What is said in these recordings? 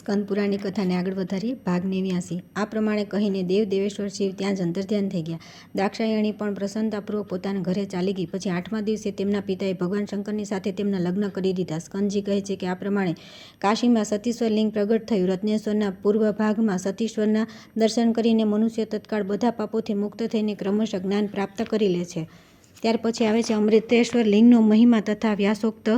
સ્કંદ પુરાણની કથાને આગળ વધારીએ. ભાગ 89. આ પ્રમાણે કહીને દેવ દેવેશ્વર શિવ ત્યાં જ અંતર્ધ્યાન થઈ ગયા. દાક્ષાયણી પણ પ્રસન્નતાપૂર્વક પોતાના ઘરે ચાલી ગઈ. પછી 8મા દિવસે તેમના પિતાએ ભગવાન શંકરની સાથે તેમના લગ્ન કરી દીધા. સ્કંદજી કહે છે કે આ પ્રમાણે કાશીમાં સતીશ્વર લિંગ પ્રગટ થયું. રત્નેશ્વરના પૂર્વ ભાગમાં સતીશ્વરના દર્શન કરીને મનુષ્ય તત્કાળ બધા પાપોથી મુક્ત થઈને ક્રમશઃ જ્ઞાન પ્રાપ્ત કરી લે છે. ત્યાર પછી આવે છે અમૃતેશ્વર લિંગનો મહિમા તથા વ્યાસોક્ત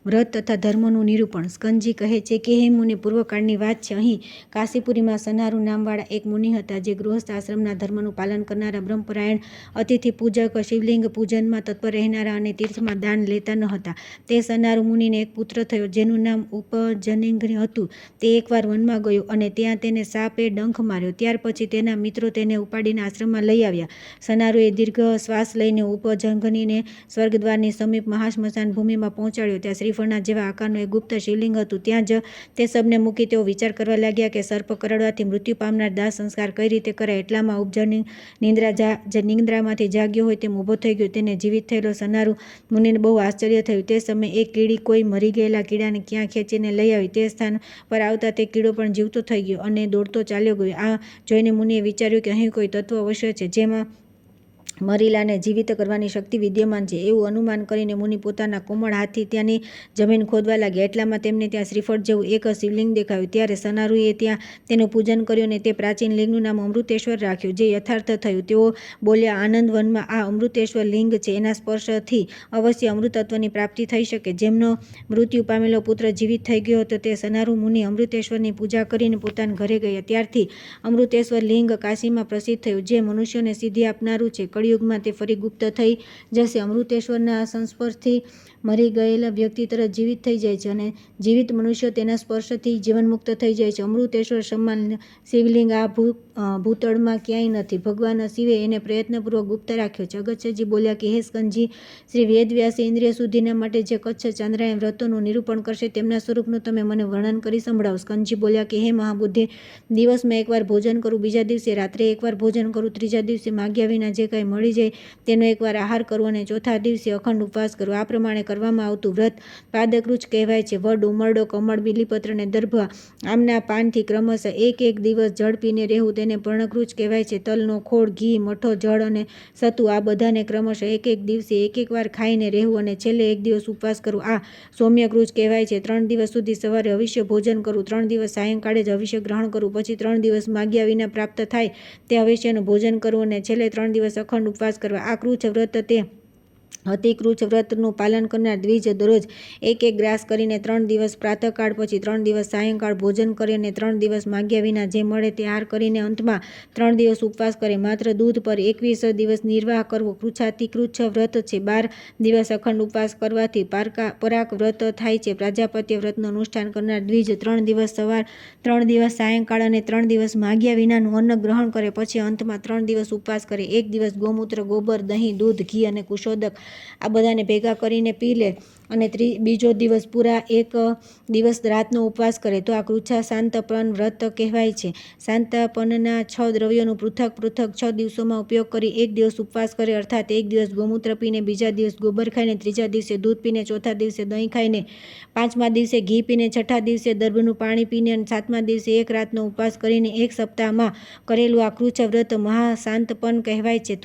વ્રત તથા ધર્મનું નિરૂપણ. સ્કંદજી કહે છે કે હે મુનિ, પૂર્વકાળની વાત છે. અહીં કાશીપુરીમાં સનારુ નામવાળા એક મુનિ હતા, જે ગૃહસ્થ આશ્રમના ધર્મનું પાલન કરનારા, બ્રહ્મપરાયણ, અતિથિ પૂજક, શિવલિંગ પૂજનમાં તત્પર રહેનારા અને તીર્થમાં દાન લેતા ન હતા. તે સનારુ મુનિને એક પુત્ર થયો, જેનું નામ ઉપજનિંગ હતું. તે એકવાર વનમાં ગયો અને ત્યાં તેને સાપે ડંખ માર્યો. ત્યાર પછી તેના મિત્રો તેને ઉપાડીને આશ્રમમાં લઈ આવ્યા. સનારુએ દીર્ઘ શ્વાસ લઈને ઉપજંગનીને સ્વર્ગદ્વારની સમીપ મહાશ્મશાન ભૂમિમાં પહોંચાડ્યો. ત્યાં શ્રીફળના જેવા આકારનું એક ગુપ્ત શિવલિંગ હતું. ત્યાં જ તે સબને મૂકી તેઓ વિચાર કરવા લાગ્યા કે સર્પ કરડવાથી મૃત્યુ પામનાર દાહ સંસ્કાર કઈ રીતે કરાય. એટલામાં ઉપજનિંગ નિંદ્રામાંથી જાગ્યો હોય તેમ ઊભો થઈ ગયો. તેને જીવિત થયેલો સનારુ મુનિને બહુ આશ્ચર્ય થયું. તે સમયે એક કીડી કોઈ મરી ગયેલા કીડાને ક્યાં ખેંચીને લઈ આવી. તે સ્થાન પર આવતા તે કીડો પણ જીવતો થઈ ગયો અને દોડતો ચાલ્યો ગયો. આ જોઈને મુનિએ વિચાર્યું કે અહીં કોઈ તત્વ અવશ્ય છે, જેમાં મરેલાને જીવિત કરવાની શક્તિ વિદ્યમાન છે. એવું અનુમાન કરીને મુનિ પોતાના કોમળ હાથથી ત્યાંની જમીન ખોદવા લાગ્યા. એટલામાં તેમને ત્યાં શ્રીફળ જેવું એક શિવલિંગ દેખાયું. ત્યારે સનારુએ ત્યાં તેનું પૂજન કર્યું અને તે પ્રાચીન લિંગનું નામ અમૃતેશ્વર રાખ્યું, જે યથાર્થ થયું. તેઓ બોલ્યા, આનંદવનમાં આ અમૃતેશ્વર લિંગ છે. એના સ્પર્શથી અવશ્ય અમૃતત્વની પ્રાપ્તિ થઈ શકે. જેમનો મૃત્યુ પામેલો પુત્ર જીવિત થઈ ગયો હતો, તે સનારુ મુનિ અમૃતેશ્વરની પૂજા કરીને પોતાના ઘરે ગયા. ત્યારથી અમૃતેશ્વર લિંગ કાશીમાં પ્રસિદ્ધ થયું, જે મનુષ્યોને સિદ્ધિ આપનારું છે. કળિયુગમાં તે ફરી ગુપ્ત થઈ જશે. અમૃતેશ્વરના સંસ્પર્શથી મરી ગયેલા વ્યક્તિ તરત જીવિત થઈ જાય છે અને જીવિત મનુષ્યો તેના સ્પર્શથી જીવનમુક્ત થઈ જાય છે. અમૃતેશ્વર સમાન શિવલિંગ આ ભૂતળમાં ક્યાંય નથી. ભગવાન શિવે એને પ્રયત્નપૂર્વક ગુપ્ત રાખ્યો છે. અગસ્ત્યજી બોલ્યા કે હે સ્કંદજી, શ્રી વેદવ્યાસે ઇન્દ્રિય શુદ્ધિના માટે જે કચ્છ ચાંદ્રાયણ વ્રતોનું નિરૂપણ કરશે, તેમના સ્વરૂપનું તમે મને વર્ણન કરી સંભળાવો. સ્કંદજી બોલ્યા કે હે મહાબુદ્ધિ, દિવસમાં એકવાર ભોજન કરું, બીજા દિવસે રાત્રે એકવાર ભોજન કરું, ત્રીજા દિવસે માગ્યા વિના જે કાંઈ મળી જાય તેનો એકવાર આહાર કરવો અને ચોથા દિવસે અખંડ ઉપવાસ કરવો. આ પ્રમાણે કરવામાં આવતું વ્રત પાદકૃચ કહેવાય છે. વડ, ઉમરડો, કમળ, બીલીપત્ર અને દર્ભ આમના પાનથી ક્રમશઃ એક દિવસ જળ પીને રહેવું, તેને પર્ણકૃચ કહેવાય છે. તલનો ખોળ, ઘી, મઠો, જળ અને સતુ આ બધાને ક્રમશઃ એક દિવસે એક વાર ખાઈને રહેવું અને છેલ્લે એક દિવસ ઉપવાસ કરવું, આ સૌમ્યકૃચ કહેવાય છે. 3 દિવસ સુધી સવારે અવશ્ય ભોજન કરવું, 3 દિવસ સાયંકાળે જ અવશ્ય ગ્રહણ કરવું, પછી 3 દિવસ માગ્યા વિના પ્રાપ્ત થાય તે અવશ્યનું ભોજન કરવું અને છેલ્લે 3 દિવસ અખંડ ઉપવાસ કરવા. આ કૃચ વ્રત તે અતિકૃચ વ્રતનું પાલન કરનાર દ્વિજ દરરોજ એક ગ્રાસ કરીને 3 દિવસ પ્રાતઃકાળ, પછી 3 દિવસ સાયંકાળ ભોજન કરે અને 3 દિવસ માગ્યા વિના જે મળે તે આહાર કરીને અંતમાં 3 દિવસ ઉપવાસ કરે. માત્ર દૂધ પર 21 દિવસ નિર્વાહ કરવો કૃચ્છાતિકૃચ્છ વ્રત છે. 12 દિવસ અખંડ ઉપવાસ કરવાથી પરાક વ્રત થાય છે. પ્રાજાપત્ય વ્રતનું અનુષ્ઠાન કરનાર દ્વિજ 3 દિવસ સવાર, 3 દિવસ સાયંકાળ અને 3 દિવસ માગ્યા વિનાનું અન્ન ગ્રહણ કરે, પછી અંતમાં 3 દિવસ ઉપવાસ કરે. 1 દિવસ ગૌમૂત્ર, ગોબર, દહીં, દૂધ, ઘી અને કુશોદક આ બધાને ભેગા કરીને પી લે અને બીજો દિવસ પૂરા 1 દિવસ રાતનો ઉપવાસ કરે, તો આ કૃચ્છા શાંતપન વ્રત કહેવાય છે. શાંતપનના 6 દ્રવ્યોનું પૃથક 6 દિવસોમાં ઉપયોગ કરી 1 દિવસ ઉપવાસ કરે, અર્થાત 1 દિવસ ગૌમૂત્ર પીને, બીજા દિવસ ગોબર ખાઈને, ત્રીજા દિવસે દૂધ પીને, ચોથા દિવસે દહીં ખાઈને, 5મા દિવસે ઘી પીને, 6ઠા દિવસે દર્ભનું પાણી પીને અને 7મા દિવસે 1 રાતનો ઉપવાસ કરીને 1 સપ્તાહમાં કરેલું આ કૃચ્છ વ્રત મહાશાંતપન કહેવાય છે.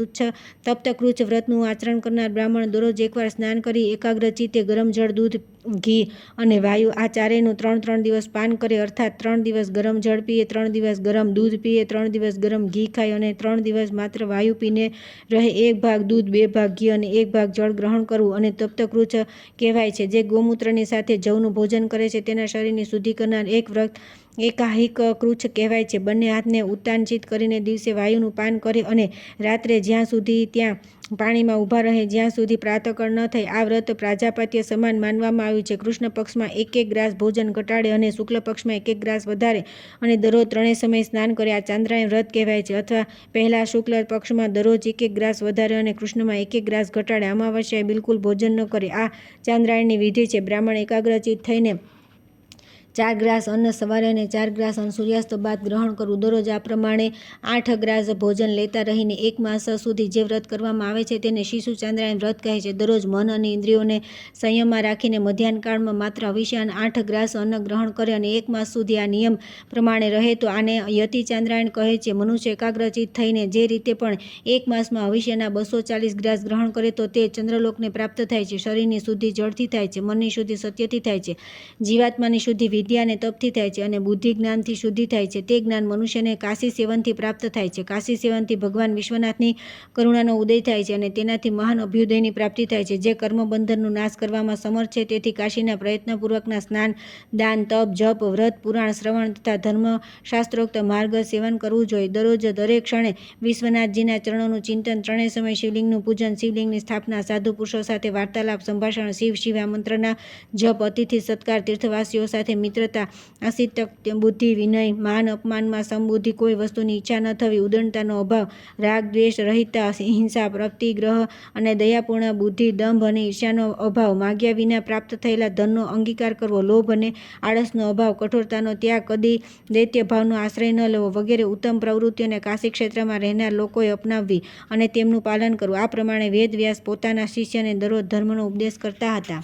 તપ્ત કૃચ્છ વ્રતનું આચરણ કરનાર બ્રાહ્મણ દરરોજ એકવાર સ્નાન કરી એકાગ્રચિત્તે ગરમ જળ, દૂધ, ઘી અને વાયુ આ ચારેયનું 3 દિવસ પાન કરે, અર્થાત 3 દિવસ ગરમ જળ પીએ, 3 દિવસ ગરમ દૂધ પીએ, 3 દિવસ ગરમ ઘી ખાય અને 3 દિવસ માત્ર વાયુ પીને રહે. 1 ભાગ દૂધ, 2 ભાગ ઘી અને 1 ભાગ જળ ગ્રહણ કરવું અને તપ્તકૃચ્છ કહેવાય છે. જે ગૌમૂત્રની સાથે જવનું ભોજન કરે છે, તેના શરીરની શુદ્ધિ કરનાર એક વ્રત એકાહિક કૃચ્છ કહેવાય છે. બંને હાથને ઉત્તાનચિત કરીને દિવસે વાયુનું પાન કરે અને રાત્રે જ્યાં સુધી ત્યાં પાણીમાં ઊભા રહે, જ્યાં સુધી પ્રાતઃકાળ ન થાય. આ વ્રત પ્રાજાપત્ય સમાન માનવામાં આવ્યું છે. કૃષ્ણ પક્ષમાં 1 ગ્રાસ ભોજન ઘટાડે અને શુક્લ પક્ષમાં 1 ગ્રાસ વધારે અને દરરોજ 3 સમયે સ્નાન કરે, આ ચાંદ્રાયણ વ્રત કહેવાય છે. અથવા પહેલા શુક્લ પક્ષમાં દરરોજ 1 ગ્રાસ વધારે અને કૃષ્ણમાં 1 ગ્રાસ ઘટાડે, અમાવસ્યાએ બિલકુલ ભોજન ન કરે, આ ચાંદ્રાયણની વિધિ છે. બ્રાહ્મણ એકાગ્રચિત થઈને 4 ગ્રાસ અન્ન સવારે અને 4 ગ્રાસ અન્ન સૂર્યાસ્ત બાદ ગ્રહણ કરવું. દરરોજ આ પ્રમાણે 8 ગ્રાસ ભોજન લેતા રહીને 1 માસ સુધી જે વ્રત કરવામાં આવે છે તેને શિશુ ચાંદ્રાયણ વ્રત કહે છે. દરરોજ મન અને ઇન્દ્રિયોને સંયમમાં રાખીને મધ્યાહન કાળમાં માત્ર અવિષ્યાન 8 ગ્રાસ અન્ન ગ્રહણ કરે અને 1 માસ સુધી આ નિયમ પ્રમાણે રહે તો આને યતિ ચાંદ્રાયણ કહે છે. મનુષ્ય એકાગ્રચિત્ત થઈને જે રીતે પણ 1 માસમાં અવિષ્યના 240 ગ્રાસ ગ્રહણ કરે તો તે ચંદ્રલોકને પ્રાપ્ત થાય છે. શરીરની શુદ્ધિ જળથી થાય છે, મનની શુદ્ધિ સત્યથી થાય છે, જીવાત્માની શુદ્ધિ વિદ્યા અને તપથી થાય છે અને બુદ્ધિ જ્ઞાનથી શુદ્ધિ થાય છે. તે જ્ઞાન મનુષ્યને કાશી સેવનથી પ્રાપ્ત થાય છે. કાશી સેવનથી ભગવાન વિશ્વનાથની કરુણાનો ઉદય થાય છે અને તેનાથી મહાન અભ્યુદયની પ્રાપ્તિ થાય છે. જે કર્મબંધનનો નાશ કરવામાં સમર્થ છે તેથી કાશીના પ્રયત્નપૂર્વકના સ્નાન, દાન, તપ, જપ, વ્રત, પુરાણ શ્રવણ તથા ધર્મશાસ્ત્રોક્ત માર્ગ સેવન કરવું જોઈએ. દરરોજ દરેક ક્ષણે વિશ્વનાથજીના ચરણોનું ચિંતન, ત્રણેય સમય શિવલિંગનું પૂજન, શિવલિંગની સ્થાપના, સાધુ પુરુષો સાથે વાર્તાલાપ, સંભાષણ, શિવ આ મંત્રના જપ, અતિથિ સત્કાર, તીર્થવાસીઓ સાથે મિત્રતા, અસિત બુદ્ધિ, વિનય, માન અપમાનમાં સમબુદ્ધિ, કોઈ વસ્તુની ઈચ્છા ન થવી, ઉદંડતાનો અભાવ, રાગ દ્વેષ રહિતતા, હિંસા, પ્રતિગ્રહ અને દયાપૂર્ણ બુદ્ધિ, દંભ અને ઈર્ષ્યાનો અભાવ, માગ્યા વિના પ્રાપ્ત થયેલા ધનનો અંગીકાર કરવો, લોભ અને આળસનો અભાવ, કઠોરતાનો ત્યાગ, કદી દૈત્ય ભાવનો આશ્રય ન લેવો વગેરે ઉત્તમ પ્રવૃત્તિઓને કાશી ક્ષેત્રમાં રહેનાર લોકોએ અપનાવવી અને તેમનું પાલન કરવું. આ પ્રમાણે વેદ વ્યાસ પોતાના શિષ્યને દરરોજ ધર્મનો ઉપદેશ કરતા હતા.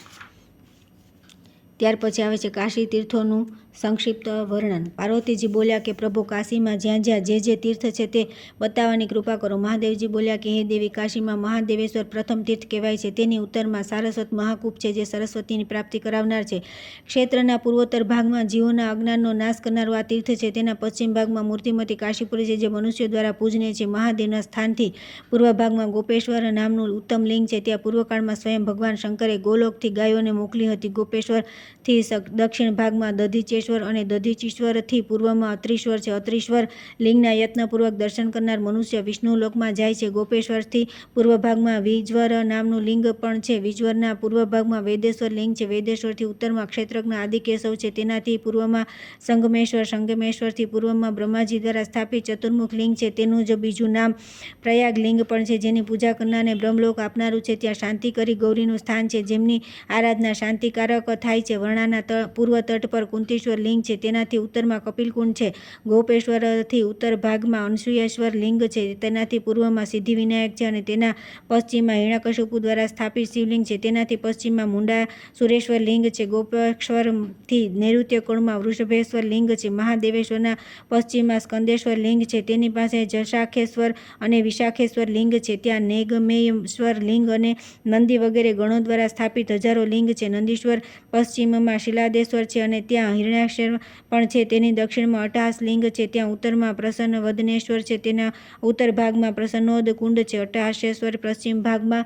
ત્યાર પછી આવે છે કાશી તીર્થોનું સંક્ષિપ્ત વર્ણન. પાર્વતીજી બોલ્યા કે પ્રભુ, કાશીમાં જ્યાં જ્યાં જે તીર્થ છે તે બતાવવાની કૃપા કરો. મહાદેવજી બોલ્યા કે હે દેવી, કાશીમાં મહાદેવેશ્વર પ્રથમ તીર્થ કહેવાય છે. તેની ઉત્તરમાં સારસ્વત મહાકૂપ છે જે સરસ્વતીની પ્રાપ્તિ કરાવનાર છે. ક્ષેત્રના પૂર્વોત્તર ભાગમાં જીવોના અજ્ઞાનનો નાશ કરનારું આ તીર્થ છે. તેના પશ્ચિમ ભાગમાં મૂર્તિમતી કાશીપુરી છે જે મનુષ્યો દ્વારા પૂજનીય છે. મહાદેવના સ્થાનથી પૂર્વ ભાગમાં ગોપેશ્વર નામનું ઉત્તમ લિંગ છે. ત્યાં પૂર્વકાળમાં સ્વયં ભગવાન શંકરે ગોલોકથી ગાયોને મોકલી હતી. ગોપેશ્વરથી દક્ષિણ ભાગમાં દધીચેશ્વર અને દધીચીશ્વરથી પૂર્વમાં અત્રીશ્વર છે. અત્રીશ્વર લિંગના યત્નપૂર્વક દર્શન કરનાર મનુષ્ય વિષ્ણુ લોકમાં જાય છે. ગોપેશ્વરથી પૂર્વ ભાગમાં વિજ્વર નામનું લિંગ પણ છે. વિજ્વરના પૂર્વ ભાગમાં વેદેશ્વર લિંગ છે. વેદેશ્વરથી ઉત્તરમાં ક્ષેત્રજ્ઞ આદિકેશવ છે. તેનાથી પૂર્વમાં સંગમેશ્વર, સંગમેશ્વરથી પૂર્વમાં બ્રહ્માજી દ્વારા સ્થાપિત ચતુર્મુખ લિંગ છે. તેનું જ બીજું નામ પ્રયાગ લિંગ પણ છે, જેની પૂજા કરનારને બ્રહ્મલોક આપનારું છે. ત્યાં શાંતિકરી ગૌરીનું સ્થાન છે, જેમની આરાધના શાંતિકારક થાય છે. વર્ણાના પૂર્વ તટ પર કુંતીશ્વર લિંગ છે. તેનાથી ઉત્તરમાં કપિલકુંડ છે. ગોપેશ્વરથી ઉત્તર ભાગમાં અનસુયેશ્વર લિંગ છે. તેનાથી પૂર્વમાં સિદ્ધિવિનાયક છે અને તેના પશ્ચિમમાં હિરણ્યકશિપુ દ્વારા સ્થાપિત શિવલિંગ છે. તેનાથી પશ્ચિમમાં મુંડાસુરેશ્વર લિંગ છે. ગોપેશ્વરથી નૈઋત્ય કોણમાં વૃષભેશ્વર લિંગ છે. મહાદેવેશ્વરના પશ્ચિમમાં સ્કંદેશ્વર લિંગ છે. તેની પાસે જશાખેશ્વર અને વિશાખેશ્વર લિંગ છે. ત્યાં નેગમેશ્વર લિંગ અને નંદી વગેરે ગણો દ્વારા સ્થાપિત હજારો લિંગ છે. નંદીશ્વર પશ્ચિમમાં શિલાદેશ્વર છે અને ત્યાં હિરણ્યાક્ષર પણ છે. તેની દક્ષિણમાં અટ્ટહાસ લિંગ છે. ત્યાં ઉત્તરમાં પ્રસન્ન વદનેશ્વર છે. તેના ઉત્તર ભાગમાં પ્રસન્નોદ કુંડ છે. અટ્ટહાસ્યેશ્વર પશ્ચિમ ભાગમાં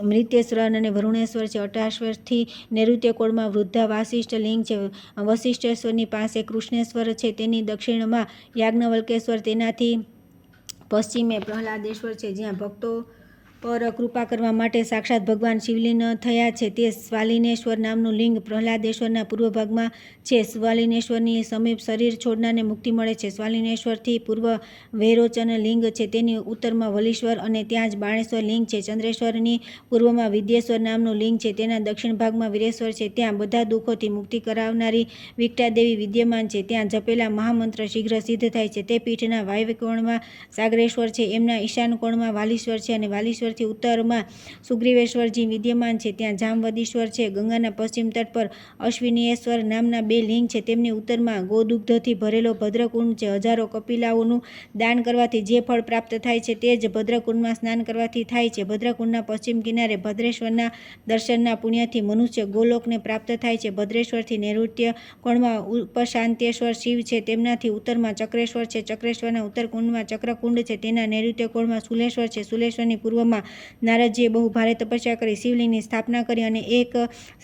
મૃત્યેશ્વર અને વરુણેશ્વર છે. અટ્ટહાસ્યથી નૈઋત્ય કોણમાં વૃદ્ધા વાસિષ્ઠ લિંગ છે. વસિષ્ઠેશ્વરની પાસે કૃષ્ણેશ્વર છે. તેની દક્ષિણમાં યાજ્ઞવલ્કેશ્વર, તેનાથી પશ્ચિમે પ્રહલાદેશ્વર છે. જ્યાં ભક્તો પર કૃપા કરવા માટે સાક્ષાત ભગવાન શિવલીન થયા છે. તે સ્વાલિનેશ્વર નામનું લિંગ પ્રહલાદેશ્વરના પૂર્વ ભાગમાં છે. સ્વાલિનેશ્વરની સમીપ શરીર છોડનારને મુક્તિ મળે છે. સ્વાલિનેશ્વરથી પૂર્વ વૈરોચન લિંગ છે. તેની ઉત્તરમાં વલીશ્વર અને ત્યાં જ બાણેશ્વર લિંગ છે. ચંદ્રેશ્વરની પૂર્વમાં વિદ્યેશ્વર નામનું લિંગ છે. તેના દક્ષિણ ભાગમાં વીરેશ્વર છે. ત્યાં બધા દુઃખોથી મુક્તિ કરાવનારી વિકટાદેવી વિદ્યમાન છે. ત્યાં જપેલા મહામંત્ર શીઘ્ર સિદ્ધ થાય છે. તે પીઠના વાયવ્ય કોણમાં સાગરેશ્વર છે. એમના ઈશાન કોણમાં વાલીશ્વર છે અને વાલીશ્વરથી ઉત્તરમાં સુગ્રીવેશ્વરજી વિદ્યમાન છે. ત્યાં જામવદીશ્વર છે. ગંગાના પશ્ચિમ તટ પર અશ્વિનીયેશ્વર નામના 2 લિંગ છે. તેમની ઉત્તરમાં ગોદુગ્ધથી ભરેલો ભદ્રકુંડ છે. હજારો કપિલાઓનું દાન કરવાથી જે ફળ પ્રાપ્ત થાય છે તે જ ભદ્રકુંડમાં સ્નાન કરવાથી થાય છે. ભદ્રકુંડના પશ્ચિમ કિનારે ભદ્રેશ્વરના દર્શનના પુણ્યથી મનુષ્ય ગોલોકને પ્રાપ્ત થાય છે. ભદ્રેશ્વરથી નૈઋત્ય કોણમાં ઉપશાંત્યેશ્વર શિવ છે. તેમનાથી ઉત્તરમાં ચક્રેશ્વર છે. ચક્રેશ્વરના ઉત્તર કુંડમાં ચક્રકુંડ છે. તેના નૈઋત્ય કોણમાં શુલેશ્વર છે. શુલેશ્વરની પૂર્વમાં નારદજીએ બહુ ભારે તપસ્યા કરી શિવલિંગની સ્થાપના કરી અને એક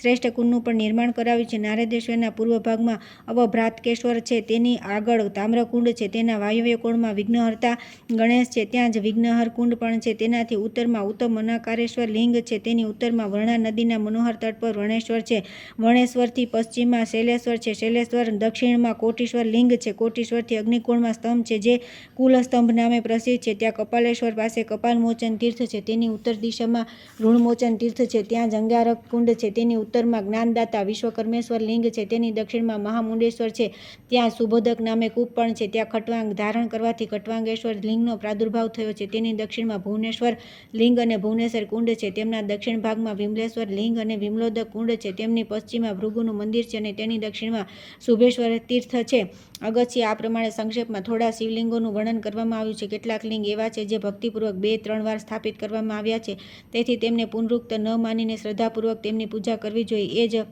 શ્રેષ્ઠ કુંડનું પણ નિર્માણ કરાવ્યું છે. નારદેશ્વરના પૂર્વ ભાગમાં અવભ્રાતકેશ્વર છે. તેની આગળ તામ્રકુંડ છે. તેના વાયવ્ય કોણમાં વિઘ્નહર્તા ગણેશ છે. ત્યાં જ વિઘ્નહર કુંડ પણ છે. તેનાથી ઉત્તરમાં ઉત્તમ અનાકારેશ્વર લિંગ છે. તેની ઉત્તરમાં વર્ણા નદીના મનોહર તટ પર વર્ણેશ્વર છે. વર્ણેશ્વરથી પશ્ચિમમાં શૈલેશ્વર છે. શૈલેશ્વર દક્ષિણમાં કોટીશ્વર લિંગ છે. કોટીશ્વરથી અગ્નિકોણમાં સ્તંભ છે જે કુલસ્તંભ નામે પ્રસિદ્ધ છે. ત્યાં કપાલેશ્વર પાસે કપાલમોચન તીર્થ છે. તેની ઉત્તર દિશામાં ઋણમોચન તીર્થ છે, ત્યાં જંગારક કુંડ છે, તેની ઉત્તરમાં જ્ઞાનદાતા વિશ્વકર્મેશ્વર લિંગ છે, તેની દક્ષિણમાં મહામુંડેશ્વર છે, ત્યાં સુબોધક નામે કૂપ પણ છે, ત્યાં ખટવાંગ ધારણ કરવાથી ખટવાંગેશ્વર લિંગનો પ્રાદુર્ભાવ થયો છે, તેની દક્ષિણમાં ભુવનેશ્વર લિંગ અને ભુવનેશ્વર કુંડ છે, તેમના દક્ષિણ ભાગમાં વિમલેશ્વર લિંગ અને વિમલોદક કુંડ છે, તેમની પશ્ચિમમાં ભૃગુનું મંદિર છે અને તેની દક્ષિણમાં શુભેશ્વર તીર્થ છે. અગત્ય આ પ્રમાણે સંક્ષેપમાં થોડા શિવલિંગોનું વર્ણન કરવામાં આવ્યું છે. કેટલાક લિંગ એવા છે જે ભક્તિપૂર્વક 2-3 વાર સ્થાપિત કરવામાં આવ્યા છે, તેથી તેમને પુનરુક્ત ન માનીને શ્રદ્ધાપૂર્વક તેમની પૂજા કરવી જોઈએ. એ જ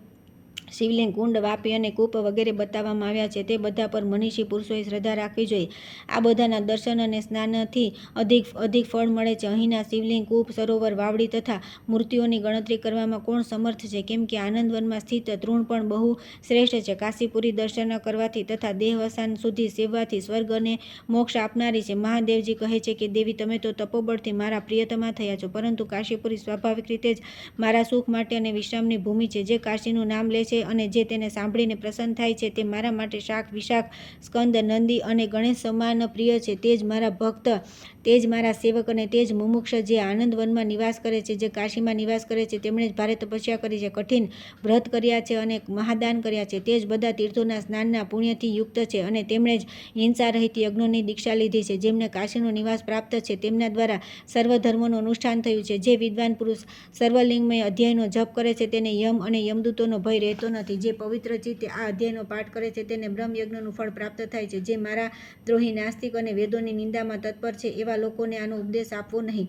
શિવલિંગ, કુંડ, વાપી અને કૂપ વગેરે બતાવવામાં આવ્યા છે, તે બધા પર મનીષી પુરુષોએ શ્રદ્ધા રાખવી જોઈએ. આ બધાના દર્શન અને સ્નાનથી અધિક ફળ મળે છે. અહીંના શિવલિંગ, કૂપ, સરોવર, વાવડી તથા મૂર્તિઓની ગણતરી કરવામાં કોણ સમર્થ છે, કેમ કે આનંદવનમાં સ્થિત તૃણ પણ બહુ શ્રેષ્ઠ છે. કાશીપુરી દર્શન કરવાથી તથા દેહવસાન સુધી સેવવાથી સ્વર્ગ અને મોક્ષ આપનારી છે. મહાદેવજી કહે છે કે દેવી, તમે તો તપોબળથી મારા પ્રિયતમા થયા છો, પરંતુ કાશીપુરી સ્વાભાવિક રીતે જ મારા સુખ માટે અને વિશ્રામની ભૂમિ છે. જે કાશીનું નામ લે છે અને જે તેને સાંભળીને પ્રસન્ન થાય છે, તે મારા માટે શાક, વિશાખ, સ્કંદ, નંદી અને ગણેશ સમાન પ્રિય છે. તે જ મારા ભક્ત, તે જ મારા સેવક અને તે જ મુમુક્ષ જે આનંદવનમાં નિવાસ કરે છે, જે કાશીમાં નિવાસ કરે છે, તેમણે જ ભારે તપસ્યા કરી છે, કઠિન વ્રત કર્યા છે અને મહાદાન કર્યા છે. તે જ બધા તીર્થોના સ્નાનના પુણ્યથી યુક્ત છે અને તેમણે જ હિંસા રહિત યજ્ઞોની દીક્ષા લીધી છે. જેમને કાશીનો નિવાસ પ્રાપ્ત છે, તેમના દ્વારા સર્વધર્મોનું અનુષ્ઠાન થયું છે. જે વિદ્વાન પુરુષ સર્વલિંગમય અધ્યાયનો જપ કરે છે, તેને યમ અને યમદૂતોનો ભય રહેતો નથી. જે પવિત્ર ચિત્તે આ અધ્યાયનો પાઠ કરે છે, તેને બ્રહ્મયજ્ઞનું ફળ પ્રાપ્ત થાય છે. જે મારા દ્રોહી, નાસ્તિક અને વેદોની નિંદામાં તત્પર છે, એવા લોકોને આનો ઉપદેશ આપવો નહીં.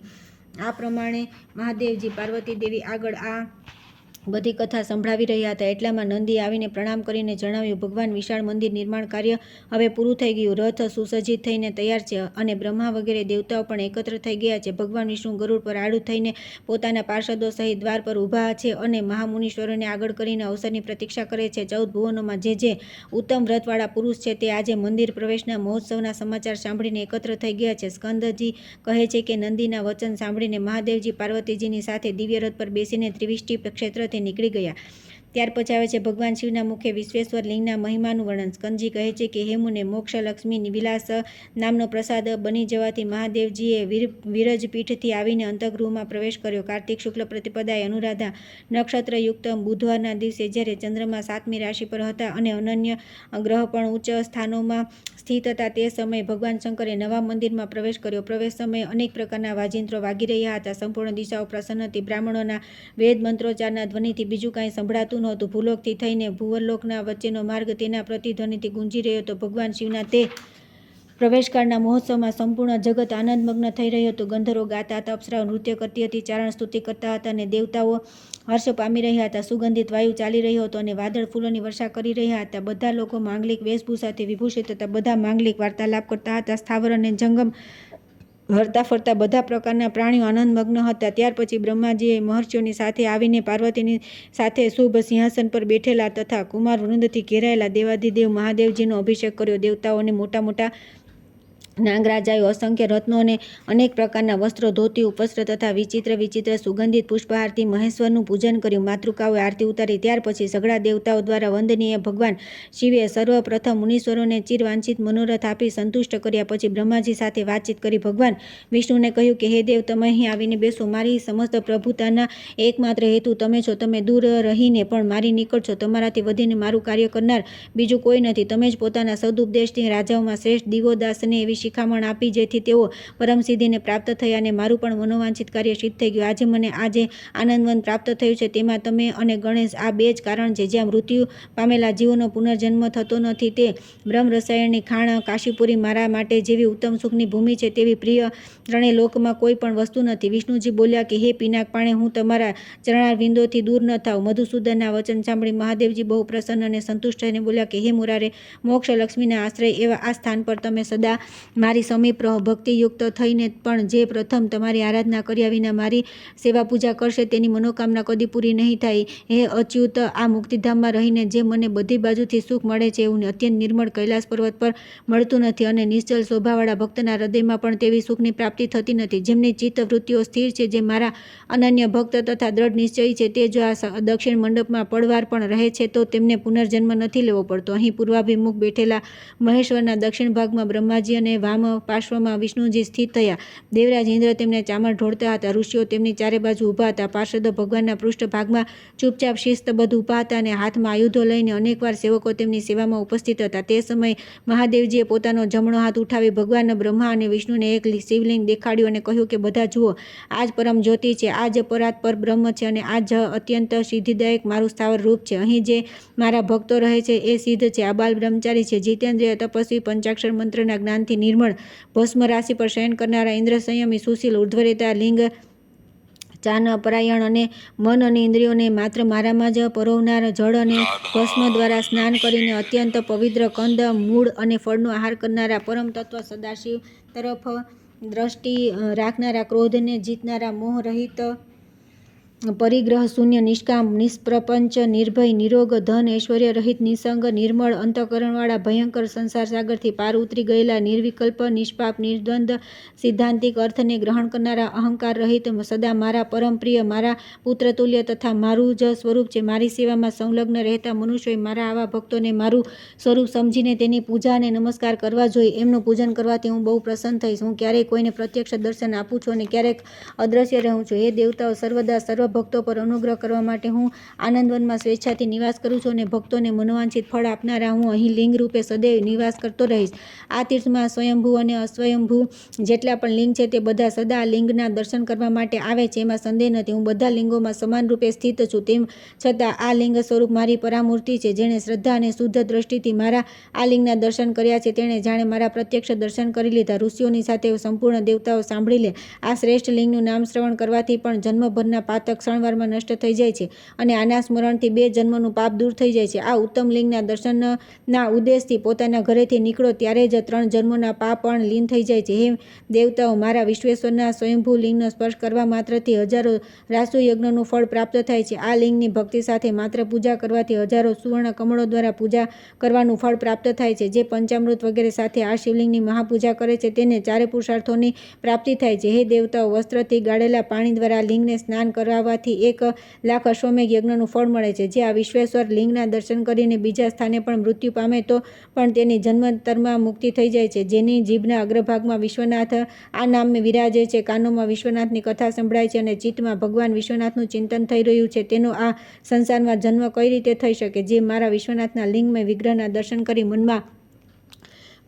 આ પ્રમાણે મહાદેવજી પાર્વતી દેવી આગળ આ બધી કથા સંભળાવી રહ્યા હતા. એટલામાં નંદી આવીને પ્રણામ કરીને જણાવ્યું, ભગવાન, વિશાળ મંદિર નિર્માણ કાર્ય હવે પૂરું થઈ ગયું. રથ સુસજ્જિત થઈને તૈયાર છે અને બ્રહ્મા વગેરે દેવતાઓ પણ એકત્ર થઈ ગયા છે. ભગવાન વિષ્ણુ ગરુડ પર આરૂઢ થઈને પોતાના પાર્ષદો સહિત દ્વાર પર ઊભા છે અને મહામુનીશ્વરોને આગળ કરીને અવસરની પ્રતીક્ષા કરે છે. 14 ભુવનોમાં જે ઉત્તમ વ્રતવાળા પુરુષ છે, તે આજે મંદિર પ્રવેશના મહોત્સવના સમાચાર સાંભળીને એકત્ર થઈ ગયા છે. સ્કંદજી કહે છે કે નંદીના વચન સાંભળીને મહાદેવજી પાર્વતીજીની સાથે દિવ્ય રથ પર બેસીને ત્રિવિષ્ટિ ક્ષેત્રથી નીકળી ગયા. ત્યાર પછી આવે છે ભગવાન શિવના મુખે વિશ્વેશ્વર લિંગના મહિમાનું વર્ણન. સ્કંદજી કહે છે કે હે મુને, મોક્ષ લક્ષ્મી વિલાસ નામનો પ્રસાદ બની જવાથી મહાદેવજીએ વિરજપીઠથી આવીને અંતઃગૃહમાં પ્રવેશ કર્યો. કાર્તિક શુક્લ પ્રતિપદાએ અનુરાધા નક્ષત્રયુક્ત બુધવારના દિવસે જ્યારે ચંદ્રમા 7મી રાશિ પર હતા અને અનન્ય ગ્રહ પણ ઉચ્ચ સ્થાનોમાં સ્થિત હતા, તે સમયે ભગવાન શંકરે નવા મંદિરમાં પ્રવેશ કર્યો. પ્રવેશ સમયે અનેક પ્રકારના વાજિંત્રો વાગી રહ્યા હતા. સંપૂર્ણ દિશાઓ પ્રસન્ન હતી. બ્રાહ્મણોના વેદ મંત્રોચ્ચારના ધ્વનિથી બીજું કાંઈ સંભળાતું નહોતું. ભૂલોકથી થઈને ભુવનલોકના વચ્ચેનો માર્ગ તેના પ્રતિધ્વનિથી ગુંજી રહ્યો હતો. ભગવાન શિવના તે પ્રવેશકાળના મહોત્સવમાં સંપૂર્ણ જગત આનંદમગ્ન થઈ રહ્યું હતું. ગંધર્વો ગાતા હતા, અપ્સરાઓ નૃત્ય કરતી હતી, ચારણ સ્તુતિ કરતા હતા અને દેવતાઓ હર્ષ પામી રહ્યા હતા. સુગંધિત વાયુ ચાલી રહ્યો હતો અને વાદળ ફૂલોની વર્ષા કરી રહ્યા હતા. બધા લોકો માંગલિક વેશભૂષાથી વિભૂષિત હતા. બધા માંગલિક વાર્તાલાપ કરતા હતા. સ્થાવર અને જંગમ હરતા ફરતા બધા પ્રકારના પ્રાણીઓ આનંદમગ્ન હતા. ત્યાર પછી બ્રહ્માજીએ મહર્ષિઓની સાથે આવીને પાર્વતીની સાથે શુભ સિંહાસન પર બેઠેલા તથા કુમાર વૃંદથી ઘેરાયેલા દેવાધિદેવ મહાદેવજીનો અભિષેક કર્યો. દેવતાઓને મોટા મોટા નાગરાજાઓ, અસંખ્ય રત્નો અને અનેક પ્રકારના વસ્ત્રો, ધોતી, ઉપવસ્ત્ર તથા વિચિત્ર સુગંધિત પુષ્પહારથી મહેશ્વરનું પૂજન કર્યું. માતૃકાઓએ આરતી ઉતારી. ત્યાર પછી સઘળા દેવતાઓ દ્વારા વંદનીય ભગવાન શિવે સર્વપ્રથમ મુનીશ્વરોને ચિરવાંછિત મનોરથ આપી સંતુષ્ટ કર્યા. પછી બ્રહ્માજી સાથે વાતચીત કરી ભગવાન વિષ્ણુને કહ્યું કે હે દેવ, તમે અહીં આવીને બેસો. મારી સમસ્ત પ્રભુતાના એકમાત્ર હેતુ તમે છો. તમે દૂર રહીને પણ મારી નિકટ છો. તમારાથી વધીને મારું કાર્ય કરનાર બીજું કોઈ નથી. તમે જ પોતાના સદુપદેશથી રાજાઓમાં શ્રેષ્ઠ દિવોદાસને એવી શિખામણ આપી જેથી તેઓ પરમસિદ્ધિને પ્રાપ્ત થયા અને મારું પણ મનોવાંછિત કાર્ય સિદ્ધ થઈ ગયું. આજે મને આ જે આનંદવન પ્રાપ્ત થયું છે, તેમાં તમે અને ગણેશ આ બે જ કારણ છે. જ્યાં મૃત્યુ પામેલા જીવોનો પુનર્જન્મ થતો નથી, તે બ્રહ્મ રસાયણની ખાણ કાશીપુરી મારા માટે જેવી ઉત્તમ સુખની ભૂમિ છે, તેવી પ્રિય ત્રણેય લોકમાં કોઈ પણ વસ્તુ નથી. વિષ્ણુજી બોલ્યા કે હે પિનાક પાણે, હું તમારા ચરણારવિંદોથી દૂર ન થાઉં. મધુસૂદનના વચન સાંભળી મહાદેવજી બહુ પ્રસન્ન અને સંતુષ્ટ થઈને બોલ્યા કે હે મુરારે, મોક્ષ લક્ષ્મીના આશ્રય એવા આ સ્થાન પર તમે સદા મારી સમીપ રહો. ભક્તિયુક્ત થઈને પણ જે પ્રથમ તમારી આરાધના કર્યા વિના મારી સેવા પૂજા કરશે, તેની મનોકામના કદી પૂરી નહીં થાય. હે અચ્યુત, આ મુક્તિધામમાં રહીને જે મને બધી બાજુથી સુખ મળે છે, એવું અત્યંત નિર્મળ કૈલાસ પર્વત પર મળતું નથી. અને નિશ્ચલ શોભાવાળા ભક્તના હૃદયમાં પણ તેવી સુખની પ્રાપ્તિ થતી નથી. જેમની ચિત્ત વૃત્તિઓ સ્થિર છે, જે મારા અનન્ય ભક્ત તથા દ્રઢ નિશ્ચયી છે, તે જો આ દક્ષિણ મંડપમાં પળવાર પણ રહે છે, તો તેમને પુનર્જન્મ નથી લેવો પડતો. અહીં પૂર્વાભિમુખ બેઠેલા મહેશ્વરના દક્ષિણ ભાગમાં બ્રહ્માજી અને વામ પાર્શ્વમાં વિષ્ણુજી સ્થિત થયા. દેવરાજ ઇન્દ્ર તેમને ચામર ઢોળતા હતા. ઋષિઓ તેમની ચારે બાજુ ઊભા હતા. પાર્ષદો ભગવાનના પૃષ્ઠભાગમાં ચૂપચાપ શિસ્તબદ્ધ ઊભા હતા અને હાથમાં આયુધો લઈને અનેકવાર સેવકો તેમની સેવામાં ઉપસ્થિત હતા. તે સમયે મહાદેવજીએ પોતાનો જમણો હાથ ઉઠાવી ભગવાન બ્રહ્મા અને વિષ્ણુને એક શિવલિંગ દેખાડ્યું અને કહ્યું કે બધા જુઓ, આ જ પરમ જ્યોતિ છે, આ જ પર બ્રહ્મ છે અને આ જ અત્યંત સિદ્ધિદાયક મારું સ્થાવર રૂપ છે. અહીં જે મારા ભક્તો રહે છે એ સિદ્ધ છે. આ બાલ બ્રહ્મચારી છે, જીતેન્દ્રિય, તપસ્વી, પંચાક્ષર મંત્રના જ્ઞાનથી નિર્મળ, ભસ્મ રાશિ પર શયન કરનારા, ઇન્દ્ર સંયમી, સુશીલ, ઉર્ધ્વરેતા, લિંગ ચાન પરાયણ અને મન અને ઇન્દ્રિયોને માત્ર મારામાં જ પરોવનાર, જળ અને ભસ્મ દ્વારા સ્નાન કરીને અત્યંત પવિત્ર, કંદ, મૂળ અને ફળનો આહાર કરનારા, પરમ તત્વ સદાશિવ તરફ દ્રષ્ટિ રાખનારા, ક્રોધને જીતનારા, મોહ રહિત, પરિગ્રહ શૂન્ય, નિષ્કામ, નિષ્પ્રપંચ, નિર્ભય, નિરોગ, ધન ઐશ્વર્ય રહિત, નિસંગ, નિર્મળ અંતઃકરણવાળા, ભયંકર, સંસાર સાગરથી પાર ઉતરી ગયેલા, નિર્વિકલ્પ, નિષ્પાપ, નિર્દ્વંદ, સિદ્ધાંતિક, અર્થને ગ્રહણ કરનારા, અહંકાર રહિત, સદા મારા પરમ પ્રિય, મારા પુત્રતુલ્ય તથા મારું જ સ્વરૂપ છે. મારી સેવામાં સંલગ્ન રહેતા મનુષ્યોએ મારા આવા ભક્તોને મારું સ્વરૂપ સમજીને તેની પૂજા અને નમસ્કાર કરવા જોઈએ. એમનું પૂજન કરવાથી હું બહુ પ્રસન્ન થઈશ. હું ક્યારેક કોઈને પ્રત્યક્ષ દર્શન આપું છું અને ક્યારેક અદ્રશ્ય રહું છું. હે દેવતાઓ, સર્વદા સર્વ ભક્તો પર અનુગ્રહ કરવા માટે હું આનંદવનમાં સ્વેચ્છાથી નિવાસ કરું છું અને ભક્તોને મનોવાંછિત ફળ આપનારા હું અહીં લિંગ રૂપે સદૈવ નિવાસ કરતો રહીશ. આ તીર્થમાં સ્વયંભૂ અને અસ્વયંભૂ જેટલા પણ લિંગ છે તે બધા સદા લિંગના દર્શન કરવા માટે આવે છે, એમાં સંદેહ નથી. હું બધા લિંગોમાં સમાન રૂપે સ્થિત છું. તેમ છતાં આ લિંગ સ્વરૂપ મારી પરામૂર્તિ છે. જેણે શ્રદ્ધા અને શુદ્ધ દ્રષ્ટિથી મારા આ લિંગના દર્શન કર્યા છે તેણે જાણે મારા પ્રત્યક્ષ દર્શન કરી લીધા. ઋષિઓની સાથે સંપૂર્ણ દેવતાઓ સાંભળી લે. આ શ્રેષ્ઠ લિંગનું નામ શ્રવણ કરવાથી પણ જન્મભરના પાતક ક્ષણવારમાં નષ્ટ થઈ જાય છે અને આના સ્મરણથી 2 જન્મનું પાપ દૂર થઈ જાય છે. આ ઉત્તમ લિંગના દર્શનના ઉદ્દેશથી પોતાના ઘરેથી નીકળો ત્યારે જ 3 જન્મોના પાપ પણ લીન થઈ જાય છે. હે દેવતાઓ, મારા વિશ્વેશ્વરના સ્વયંભૂ લિંગનો સ્પર્શ કરવા માત્રથી હજારો રાસુ યજ્ઞનું ફળ પ્રાપ્ત થાય છે. આ લિંગની ભક્તિ સાથે માત્ર પૂજા કરવાથી હજારો સુવર્ણ કમળો દ્વારા પૂજા કરવાનું ફળ પ્રાપ્ત થાય છે. જે પંચામૃત વગેરે સાથે આ શિવલિંગની મહાપૂજા કરે છે તેને 4 પુરુષાર્થોની પ્રાપ્તિ થાય છે. હે દેવતાઓ, વસ્ત્રથી ગાળેલા પાણી દ્વારા લિંગને સ્નાન કરાવવાથી 1,00,000 અશ્વમેઘ યજ્ઞનું ફળ મળે છે. જે આ વિશ્વેશ્વર લિંગના દર્શન કરીને બીજા સ્થાને પણ મૃત્યુ પામે તો પણ તેની જન્માંતરમાં મુક્તિ થઈ જાય છે. જેની જીભના અગ્રભાગમાં વિશ્વનાથ આ નામ વિરાજે છે, કાનોમાં વિશ્વનાથની કથા સંભળાય છે અને ચિત્તમાં ભગવાન વિશ્વનાથનું ચિંતન થઈ રહ્યું છે, તેનો આ સંસારમાં જન્મ કઈ રીતે થઈ શકે? જે મારા વિશ્વનાથના લિંગમય વિગ્રહના દર્શન કરી મનમાં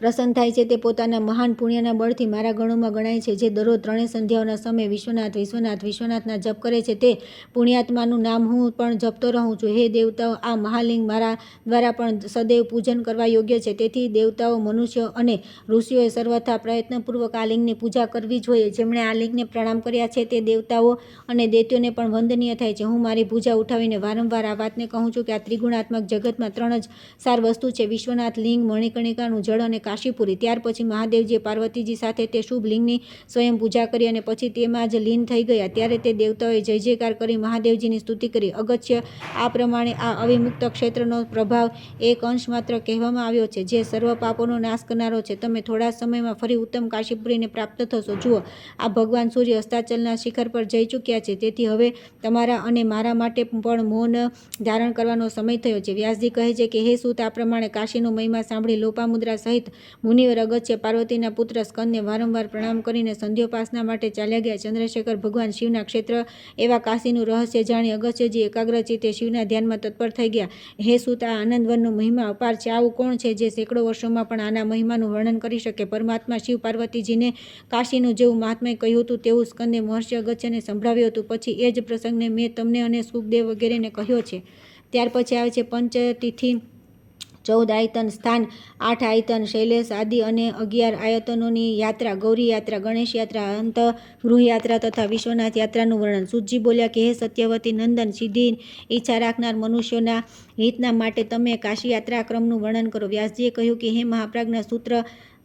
પ્રસન્ન થાય છે તે પોતાના મહાન પુણ્યના બળથી મારા ગણોમાં ગણાય છે. જે દરરોજ 3 સંધ્યાઓના સમયે વિશ્વનાથ વિશ્વનાથ વિશ્વનાથના જપ કરે છે તે પુણ્યાત્માનું નામ હું પણ જપતો રહું છું. હે દેવતાઓ, આ મહાલિંગ મારા દ્વારા પણ સદૈવ પૂજન કરવા યોગ્ય છે. તેથી દેવતાઓ, મનુષ્યો અને ઋષિઓએ સર્વથા પ્રયત્નપૂર્વક આ લિંગની પૂજા કરવી જોઈએ. જેમણે આ લિંગને પ્રણામ કર્યા છે તે દેવતાઓ અને દૈત્યોને પણ વંદનીય થાય છે. હું મારી પૂજા ઉઠાવીને વારંવાર આ વાતને કહું છું કે આ ત્રિગુણાત્મક જગતમાં 3 જ સાર વસ્તુ છે: વિશ્વનાથ, લિંગ, મણિકર્ણિકાનું જળ અને કાશીપુરી. ત્યાર પછી મહાદેવજીએ પાર્વતીજી સાથે તે શુભ લિંગની સ્વયં પૂજા કરી અને પછી તેમાં જ લીન થઈ ગયા. ત્યારે તે દેવતાઓએ જય જયકાર કરી મહાદેવજીની સ્તુતિ કરી. અગત્ય આ પ્રમાણે આ અવિમુક્ત ક્ષેત્રનો પ્રભાવ 1 અંશ માત્ર કહેવામાં આવ્યો છે, જે સર્વ પાપોનો નાશ કરનારો છે. તમે થોડા સમયમાં ફરી ઉત્તમ કાશીપુરીને પ્રાપ્ત થશો. જુઓ, આ ભગવાન સૂર્ય અસ્તાચલના શિખર પર જઈ ચૂક્યા છે. તેથી હવે તમારા અને મારા માટે પણ મૌન ધારણ કરવાનો સમય થયો છે. વ્યાસજી કહે છે કે હે સૂત, આ પ્રમાણે કાશીનો મહિમા સાંભળી લોપામુદ્રા સહિત મુનિવર અગત્ય પાર્વતીના પુત્ર સ્કંદને વારંવાર પ્રણામ કરીને સંધ્યોપાસના માટે ચાલ્યા ગયા. ચંદ્રશેખર ભગવાન શિવના ક્ષેત્ર એવા કાશીનું રહસ્ય જાણી અગસ્ત્યજી એકાગ્રચિત્તે શિવના ધ્યાનમાં તત્પર થઈ ગયા. હે સૂત, આ આનંદવનનો મહિમા અપાર છે. આવું કોણ છે જે સેંકડો વર્ષોમાં પણ આના મહિમાનું વર્ણન કરી શકે? પરમાત્મા શિવ પાર્વતીજીને કાશીનું જેવું મહાત્મય કહ્યું હતું તેવું સ્કંદે મહર્ષિ અગસ્ત્યને સંભળાવ્યું હતું. પછી એ જ પ્રસંગને મેં તમને અને સુખદેવ વગેરેને કહ્યો છે. ત્યાર પછી આવે છે પંચતિથિ, 14 આયતન સ્થાન, 8 આયતન શૈલેષ આદિ અને 11 આયતનોની યાત્રા, ગૌરી યાત્રા, ગણેશ યાત્રા, અંતઃગૃહ યાત્રા તથા વિશ્વનાથ યાત્રાનું વર્ણન. સૂતજી બોલ્યા કે હે સત્યવતી નંદન, સીધી ઈચ્છા રાખનાર મનુષ્યોના હિતના માટે તમે કાશી યાત્રા ક્રમનું વર્ણન કરો. વ્યાસજીએ કહ્યું કે હે મહાપ્રાજ્ઞ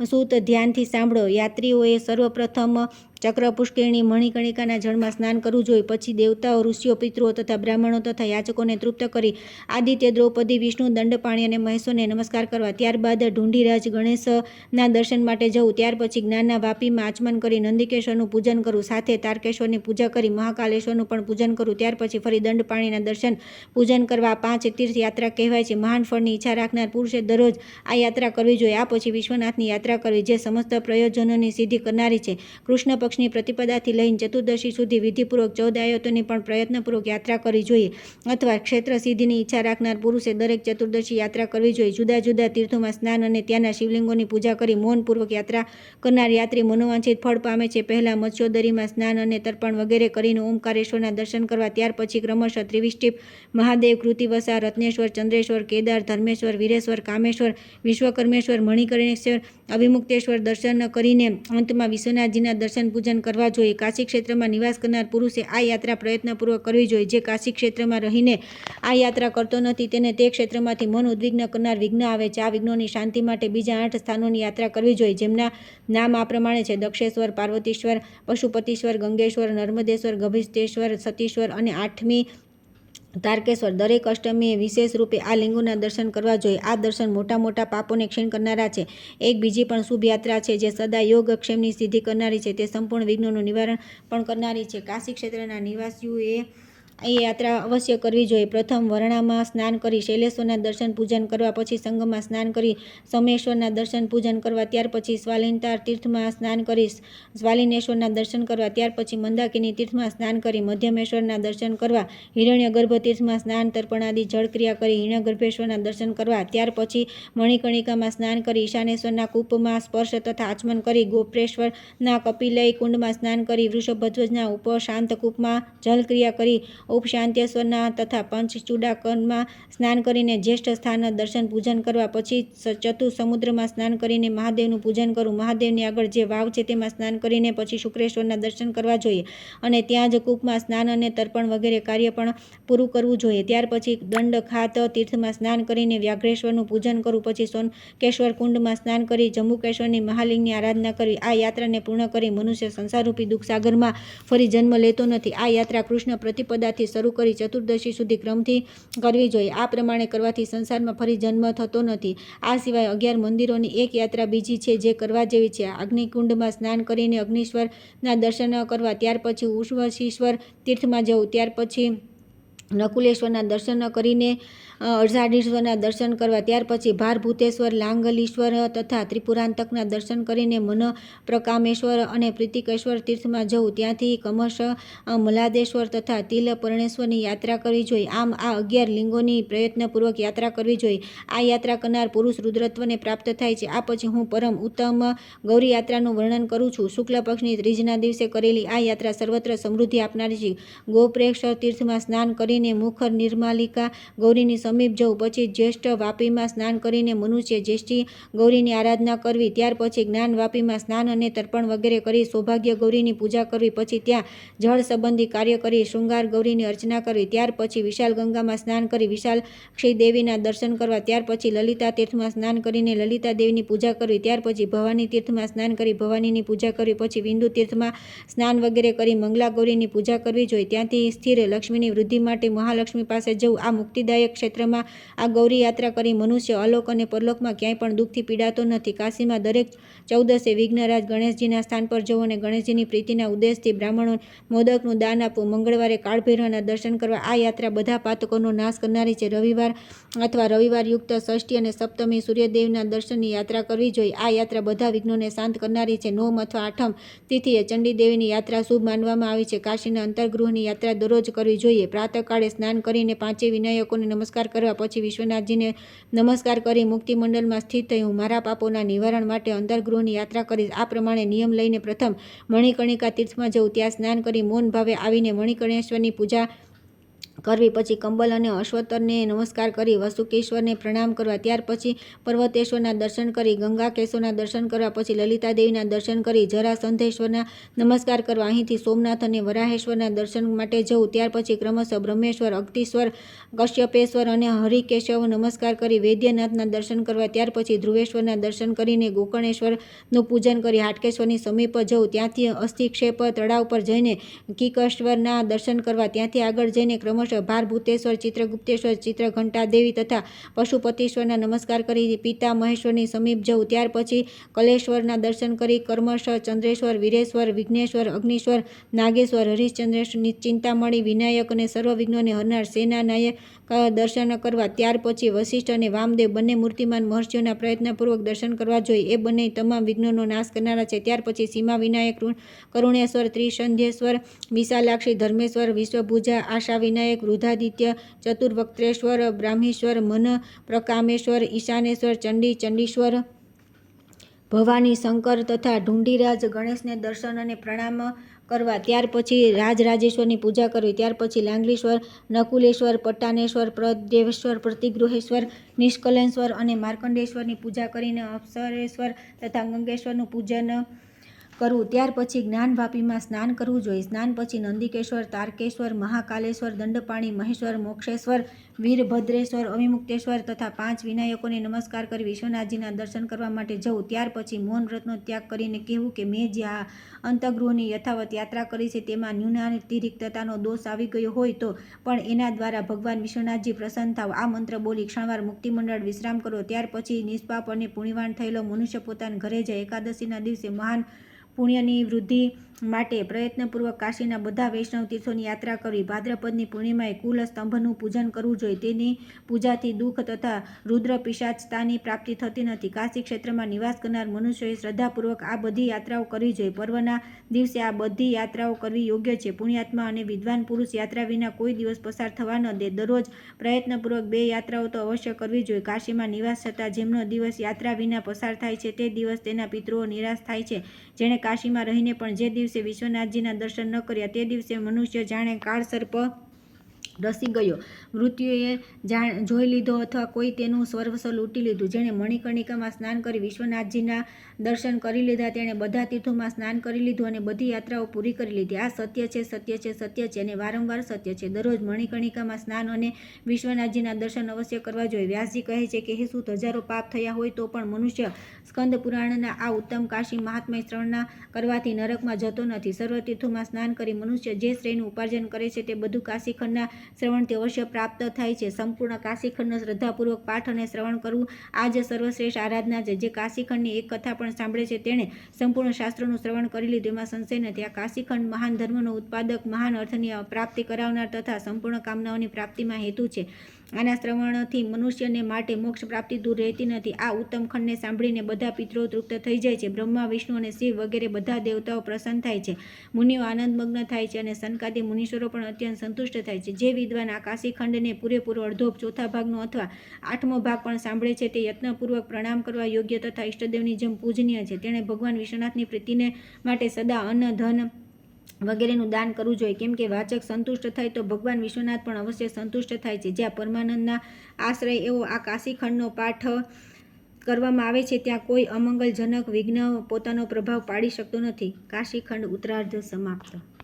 સૂત, ધ્યાનથી સાંભળો. યાત્રીઓએ સર્વપ્રથમ ચક્ર પુષ્કરિણી મણિકર્ણિકાના જળમાં સ્નાન કરવું જોઈએ. પછી દેવતાઓ, ઋષિઓ, પિતૃઓ તથા બ્રાહ્મણો તથા યાચકોને તૃપ્ત કરી આદિત્ય, દ્રૌપદી, વિષ્ણુ, દંડપાણી અને મહેશોને નમસ્કાર કરવા. ત્યારબાદ ઢુંઢીરાજ ગણેશના દર્શન માટે જવું. ત્યાર પછી જ્ઞાનના વાપીમાં આચમન કરી નંદિકેશ્વરનું પૂજન કરવું. સાથે તારકેશ્વરની પૂજા કરી મહાકાલેશ્વરનું પણ પૂજન કરવું. ત્યાર પછી ફરી દંડપાણીના દર્શન પૂજન કરવા. 5 તીર્થ યાત્રા કહેવાય છે. મહાન ફળની ઈચ્છા રાખનાર પુરુષે દરરોજ આ યાત્રા કરવી જોઈએ. આ પછી વિશ્વનાથની યાત્રા કરવી, જે સમસ્ત પ્રયોજનોની સિદ્ધિ કરનારી છે. કૃષ્ણ પક્ષની પ્રતિપદાથી લઈને ચતુર્દશી સુધી વિધિપૂર્વક 14 આયતોની પણ પ્રયત્નપૂર્વક યાત્રા કરવી જોઈએ. અથવા ક્ષેત્ર સિદ્ધિની ઈચ્છા રાખનાર પુરુષે દરેક ચતુર્દશી યાત્રા કરવી જોઈએ. જુદા જુદા તીર્થોમાં સ્નાન અને ત્યાંના શિવલિંગોની પૂજા કરી મૌનપૂર્વક યાત્રા કરનાર યાત્રી મનોવાંછિત ફળ પામે છે. પહેલા મત્સ્યોદરીમાં સ્નાન અને તર્પણ વગેરે કરીને ઓમકારેશ્વરના દર્શન કરવા. ત્યાર પછી ક્રમશઃ ત્રિવિષ્ટિપ, મહાદેવ, કૃતિવસા, રત્નેશ્વર, ચંદ્રેશ્વર, કેદાર, ધર્મેશ્વર, વીરેશ્વર, કામેશ્વર, વિશ્વકર્મેશ્વર, મણિકર્ણેશ્વર, અવિમુક્તેશ્વર દર્શન કરીને અંતમાં વિશ્વનાથજીના દર્શન પૂજન કરવા જોઈએ. કાશી ક્ષેત્રમાં નિવાસ કરનાર પુરુષે આ યાત્રા પ્રયત્નપૂર્વક કરવી જોઈએ. જે કાશી ક્ષેત્રમાં રહીને આ યાત્રા કરતો નથી તેને તે ક્ષેત્રમાંથી મન ઉદ્વિગ્ન કરનાર વિઘ્ન આવે છે. આ વિઘ્નોની શાંતિ માટે બીજા 8 સ્થાનોની યાત્રા કરવી જોઈએ, જેમના નામ આ પ્રમાણે છે: દક્ષેશ્વર, પાર્વતીશ્વર, પશુપતિશ્વર, ગંગેશ્વર, નર્મદેશ્વર, ગભીષ્ટેશ્વર, સતીશ્વર અને 8મી તારકેશ્વર. દરેક અષ્ટમીએ વિશેષ રૂપે આ લિંગોના દર્શન કરવા જોઈએ. આ દર્શન મોટા મોટા પાપોને ક્ષીણ કરનારા છે. એક બીજી પણ શુભ યાત્રા છે જે સદા યોગક્ષેમની સિદ્ધિ કરનારી છે. તે સંપૂર્ણ વિઘ્નોનું નિવારણ પણ કરનારી છે. કાશી ક્ષેત્રના નિવાસીઓએ એ યાત્રા અવશ્ય કરવી જોઈએ. પ્રથમ વરણામાં સ્નાન કરી શૈલેશ્વરના દર્શન પૂજન કરવા. પછી સંગમમાં સ્નાન કરી સોમેશ્વરના દર્શન પૂજન કરવા. ત્યાર પછી સ્વાલિનતાર તીર્થમાં સ્નાન કરી સ્વાલિનેશ્વરના દર્શન કરવા. ત્યાર પછી મંદાકિની તીર્થમાં સ્નાન કરી મધ્યમેશ્વરના દર્શન કરવા. હિરણ્યગર્ભ તીર્થમાં સ્નાન તર્પણાદિ જળક્રિયા કરી હિરણ્યગર્ભેશ્વરના દર્શન કરવા. ત્યાર પછી મણિકર્ણિકામાં સ્નાન કરી ઈશાનેશ્વરના કૂપમાં સ્પર્શ તથા આચમન કરી ગોપ્રેશ્વરના કપિલય કુંડમાં સ્નાન કરી વૃષભધ્વજના ઉપશાંત કૂપમાં જલક્રિયા કરી ઉપશાંત્યેશ્વરના તથા પંચચૂડાકરમાં સ્નાન કરીને જ્યેષ્ઠ સ્થાન દર્શન પૂજન કરવા. પછી ચતુસમુદ્રમાં સ્નાન કરીને મહાદેવનું પૂજન કરવું. મહાદેવની આગળ જે વાવ છે તેમાં સ્નાન કરીને પછી શુક્રેશ્વરના દર્શન કરવા જોઈએ અને ત્યાં જ કૂપમાં સ્નાન અને તર્પણ વગેરે કાર્ય પણ પૂરું કરવું જોઈએ. ત્યાર પછી દંડખાત તીર્થમાં સ્નાન કરીને વ્યાઘ્રેશ્વરનું પૂજન કરવું. પછી સોનકેશ્વર કુંડમાં સ્નાન કરી જંબુકેશ્વરની મહાલિંગની આરાધના કરવી. આ યાત્રાને પૂર્ણ કરી મનુષ્ય સંસારરૂપી દુઃખસાગરમાં ફરી જન્મ લેતો નથી. આ યાત્રા કૃષ્ણ પ્રતિપદાથી શરૂ કરી ચતુર્દશી સુધી ક્રમથી કરવી જોઈએ. આ પ્રમાણે કરવાથી સંસારમાં ફરી જન્મ થતો નથી. આ સિવાય 11 મંદિરોની એક યાત્રા બીજી છે જે કરવા જેવી છે. અગ્નિકુંડમાં સ્નાન કરીને અગ્નિશ્વરના દર્શન કરવા. ત્યાર પછી ઉર્વશીશ્વર તીર્થમાં જવું. ત્યાર પછી નકુલેશ્વરના દર્શન કરીને અષાઢીશ્વરના દર્શન કરવા. ત્યાર પછી ભારભૂતેશ્વર, લાંગલીશ્વર તથા ત્રિપુરાંતકના દર્શન કરીને મનપ્રકામેશ્વર અને પ્રીતિકેશ્વર તીર્થમાં જવું. ત્યાંથી કમશ મલાદેશ્વર તથા તિલપર્ણેશ્વરની યાત્રા કરવી જોઈએ. આમ આ 11 લિંગોની પ્રયત્નપૂર્વક યાત્રા કરવી જોઈએ. આ યાત્રા કરનાર પુરુષ રુદ્રત્વને પ્રાપ્ત થાય છે. આ પછી હું પરમ ઉત્તમ ગૌરી યાત્રાનું વર્ણન કરું છું. શુક્લ પક્ષની ત્રીજના દિવસે કરેલી આ યાત્રા સર્વત્ર સમૃદ્ધિ આપનારી છે. ગોપ્રેશ્વર તીર્થમાં સ્નાન કરીને મુખર નિર્માલિકા ગૌરીની સમીપ જવું. પછી જ્યેષ્ઠ વાપીમાં સ્નાન કરીને મનુષ્ય જ્યેષ્ઠી ગૌરીની આરાધના કરવી. ત્યાર પછી જ્ઞાન વાપીમાં સ્નાન અને તર્પણ વગેરે કરી સૌભાગ્ય ગૌરીની પૂજા કરવી. પછી ત્યાં જળ સંબંધી કાર્ય કરી શૃંગાર ગૌરીની અર્ચના કરવી. ત્યાર પછી વિશાલ ગંગામાં સ્નાન કરી વિશાલાક્ષી દેવીના દર્શન કરવા. ત્યાર પછી લલિતા તીર્થમાં સ્નાન કરીને લલિતા દેવીની પૂજા કરવી. ત્યાર પછી ભવાની તીર્થમાં સ્નાન કરી ભવાનીની પૂજા કરવી. પછી બિંદુ તીર્થમાં સ્નાન વગેરે કરી મંગલા ગૌરીની પૂજા કરવી જોઈએ. ત્યાંથી સ્થિર લક્ષ્મીની વૃદ્ધિ માટે મહાલક્ષ્મી પાસે જવું. આ મુક્તિદાયક ક્ષેત્રમાં આ ગૌરી યાત્રા કરી મનુષ્ય અલોક અને પરલોકમાં ક્યાંય પણ દુઃખથી પીડાતો નથી. કાશીમાં દરેક 14 વિઘ્નરાજ ગણેશજીના સ્થાન પર જવું અને ગણેશજીની પ્રીતિના ઉદ્દેશથી બ્રાહ્મણો મોદકનું દાન આપવું. મંગળવારે કાળભૈરવના દર્શન કરવા. આ યાત્રા બધા પાતકોનો નાશ કરનારી છે. રવિવાર અથવા રવિવારયુક્ત ષષ્ઠી અને સપ્તમી સૂર્યદેવના દર્શનની યાત્રા કરવી જોઈએ. આ યાત્રા બધા વિઘ્નોને શાંત કરનારી છે. 9મ અથવા 8મ તિથિએ ચંડીદેવીની યાત્રા શુભ માનવામાં આવી છે. કાશીના અંતર્ગૃહની યાત્રા દરરોજ કરવી જોઈએ. પ્રાતઃકાળે સ્નાન કરીને 5 વિનાયકોને નમસ્કાર કરવા. પછી વિશ્વનાથજીને નમસ્કાર કરી મુક્તિમંડળમાં સ્થિત થઈ હું મારા પાપોના નિવારણ માટે અંતર્ગૃહની યાત્રા કરીશ. આ પ્રમાણે નિયમ લઈને પ્રથમ મણિકર્ણિકા તીર્થમાં જવું. ત્યાં સ્નાન કરી મૌન ભાવે આવીને મણિકર્ણેશ્વરની પૂજા કરવી, પછી કંબલ અને અશ્વતરને નમસ્કાર કરી વસુકેશ્વરને પ્રણામ કરવા, ત્યાર પછી પર્વતેશ્વરના દર્શન કરી ગંગાકેશ્વરના દર્શન કરવા, પછી લલિતાદેવીના દર્શન કરી જરાસંધેશ્વરના નમસ્કાર કરવા, અહીંથી સોમનાથ અને વરાહેશ્વરના દર્શન માટે જવું, ત્યાર પછી ક્રમશઃ બ્રહ્મેશ્વર, અગસ્તીશ્વર, કશ્યપેશ્વર અને હરિકેશવ નમસ્કાર કરી વૈદ્યનાથના દર્શન કરવા, ત્યાર પછી ધ્રુવેશ્વરના દર્શન કરીને ગોકર્ણેશ્વરનું પૂજન કરી હાટકેશ્વરની સમીપ જવું, ત્યાંથી અસ્થિક્ષેપ તળાવ પર જઈને કિકેશ્વરના દર્શન કરવા, ત્યાંથી આગળ જઈને ક્રમશઃ ભારભૂતેશ્વર, ચિત્રગુપ્તેશ્વર, ચિત્રઘંટાદેવી તથા પશુપતિશ્વરના નમસ્કાર કરી પિતા મહેશ્વરની સમીપ જવું, ત્યાર પછી કલેશ્વરના દર્શન કરી કર્મશ ચંદ્રેશ્વર, વીરેશ્વર, વિઘ્નેશ્વર, અગ્નિશ્વર, નાગેશ્વર, હરિશ્ચંદ્રેશ્વર, ચિંતામણી, વિનાયક અને સર્વ વિઘ્નોને હરનાર સેનાનાયક દર્શન કરવા, ત્યાર પછી વશિષ્ઠ અને વામદેવ બંને મૂર્તિમાન મહર્ષિઓના પ્રયત્નપૂર્વક દર્શન કરવા જોઈએ. એ બંને તમામ વિઘ્નોનો નાશ કરનારા છે. ત્યાર પછી સીમા વિનાયક, કરુણેશ્વર, ત્રિસંધ્યેશ્વર, વિશાલાક્ષી, ધર્મેશ્વર, વિશ્વભુજા, આશા વિનાયક, વૃદ્ધાદિત્ય, ચતુર્વક્ત્રેશ્વર, બ્રાહ્મીશ્વર, મન પ્રકામેશ્વર, ઈશાનેશ્વર, ચંડી, ચંડીશ્વર, ભવાની, શંકર તથા ઢુંઢીરાજ ગણેશને દર્શન અને પ્રણામ કરવા, ત્યાર પછી રાજરાજેશ્વરની પૂજા કરવી, ત્યાર પછી લાંગલીશ્વર, નકુલેશ્વર, પટ્ટાનેશ્વર, પ્રદેવેશ્વર, પ્રતિગૃહેશ્વર, નિષ્કલેશ્વર અને માર્કંડેશ્વરની પૂજા કરીને અપ્સરેશ્વર તથા ગંગેશ્વરનું પૂજન કરવું, ત્યાર પછી જ્ઞાનવાપીમાં સ્નાન કરવું જોઈએ. સ્નાન પછી નંદિકેશ્વર, તારકેશ્વર, મહાકાલેશ્વર, દંડપાણી, મહેશ્વર, મોક્ષેશ્વર, વીરભદ્રેશ્વર, અવિમુક્તેશ્વર તથા 5 વિનાયકોને નમસ્કાર કરી વિશ્વનાથજીના દર્શન કરવા માટે જવું, ત્યાર પછી મૌન વ્રતનો ત્યાગ કરીને કહેવું કે મેં જ્યાં અંતઃગૃહની યથાવત યાત્રા કરી છે તેમાં ન્યૂનાતિરિક્તતાનો દોષ આવી ગયો હોય તો પણ એના દ્વારા ભગવાન વિશ્વનાથજી પ્રસન્ન થાવ. આ મંત્ર બોલી ક્ષણવાર મુક્તિમંડળ વિશ્રામ કરો. ત્યાર પછી નિષ્પાપ અને પુણ્યવાન થયેલો મનુષ્ય પોતાના ઘરે જાય. એકાદશીના દિવસે મહાન પુણ્યની વૃદ્ધિ માટે પ્રયત્નપૂર્વક કાશીના બધા વૈષ્ણવ તીર્થોની યાત્રા કરવી. ભાદ્રપદની પૂર્ણિમાએ કુલ સ્તંભનું પૂજન કરવું જોઈએ. તેની પૂજાથી દુઃખ તથા રુદ્ર પિશાચતાની પ્રાપ્તિ થતી નથી. કાશી ક્ષેત્રમાં નિવાસ કરનાર મનુષ્યોએ શ્રદ્ધાપૂર્વક આ બધી યાત્રાઓ કરવી જોઈએ. પર્વના દિવસે આ બધી યાત્રાઓ કરવી યોગ્ય છે. પુણ્યાત્મા અને વિદ્વાન પુરુષ યાત્રા વિના કોઈ દિવસ પસાર થવા ન દે. દરરોજ પ્રયત્નપૂર્વક 2 યાત્રાઓ તો અવશ્ય કરવી જોઈએ. કાશીમાં નિવાસ છતાં જેમનો દિવસ યાત્રા વિના પસાર થાય છે તે દિવસ તેના પિતૃઓ નિરાશ થાય છે. જેણે કાશીમાં રહીને પણ જે દિવસે વિશ્વનાથજીના દર્શન ન કર્યા તે દિવસે મનુષ્ય જાણે કાળસર્પ રસી ગયો, મૃત્યુએ જોઈ લીધો અથવા કોઈ તેનું સર્વસ્વ લૂંટી લીધું. જેણે મણિકર્ણિકામાં સ્નાન કરી વિશ્વનાથજીના દર્શન કરી લીધા તેણે બધા તીર્થોમાં સ્નાન કરી લીધું અને બધી યાત્રાઓ પૂરી કરી લીધી. આ સત્ય છે, સત્ય છે, સત્ય છે અને વારંવાર સત્ય છે. દરરોજ મણિકર્ણિકામાં સ્નાન અને વિશ્વનાથજીના દર્શન અવશ્ય કરવા જોઈએ. વ્યાસજી કહે છે કે હે સૂત, હજારો પાપ થયા હોય તો પણ મનુષ્ય સ્કંદ પુરાણના આ ઉત્તમ કાશી મહાત્મ્ય શ્રવણ કરવાથી નરકમાં જતો નથી. સર્વ તીર્થોમાં સ્નાન કરી મનુષ્ય જે શ્રેયનું ઉપાર્જન કરે છે તે બધું કાશીખંડના શ્રવણથી અવશ્ય પ્રાપ્ત થાય છે. સંપૂર્ણ કાશીખંડનો શ્રદ્ધાપૂર્વક પાઠ અને શ્રવણ કરવું આ જ સર્વશ્રેષ્ઠ આરાધના છે. જે કાશીખંડની એક કથા પણ સાંભળે છે તેણે સંપૂર્ણ શાસ્ત્રોનું શ્રવણ કરી લીધું, એમાં સંશય નથી. આ કાશીખંડ મહાન ધર્મનો ઉત્પાદક, મહાન અર્થની પ્રાપ્તિ કરાવનાર તથા સંપૂર્ણ કામનાઓની પ્રાપ્તિમાં હેતુ છે. આના શ્રવણથી મનુષ્યને માટે મોક્ષ પ્રાપ્તિ દૂર રહેતી નથી. આ ઉત્તમ ખંડને સાંભળીને બધા પિતરો તૃપ્ત થઈ જાય છે. બ્રહ્મા, વિષ્ણુ અને શિવ વગેરે બધા દેવતાઓ પ્રસન્ન થાય છે. મુનિઓ આનંદમગ્ન થાય છે અને સનકાદી મુનીશ્વરો પણ અત્યંત સંતુષ્ટ થાય છે. જે વિદ્વાન આ કાશીખંડને પૂરેપૂરો અડધો ચોથા ભાગનો અથવા 8મો ભાગ પણ સાંભળે છે તે યત્નપૂર્વક પ્રણામ કરવા યોગ્ય તથા ઈષ્ટદેવની જેમ પૂજનીય છે. તેણે ભગવાન વિશ્વનાથની પ્રીતિને માટે સદા અન્ન, ધન વગેરેનું દાન કરવું જોઈએ. કેમ કે વાચક સંતુષ્ટ થાય તો ભગવાન વિશ્વનાથ પણ અવશ્ય સંતુષ્ટ થાય છે. જ્યાં પરમાનંદના આશ્રય એવો આ કાશીખંડનો પાઠ કરવામાં આવે છે ત્યાં કોઈ અમંગલજનક વિઘ્ન પોતાનો પ્રભાવ પાડી શકતો નથી. કાશીખંડ ઉત્તરાર્ધ સમાપ્ત.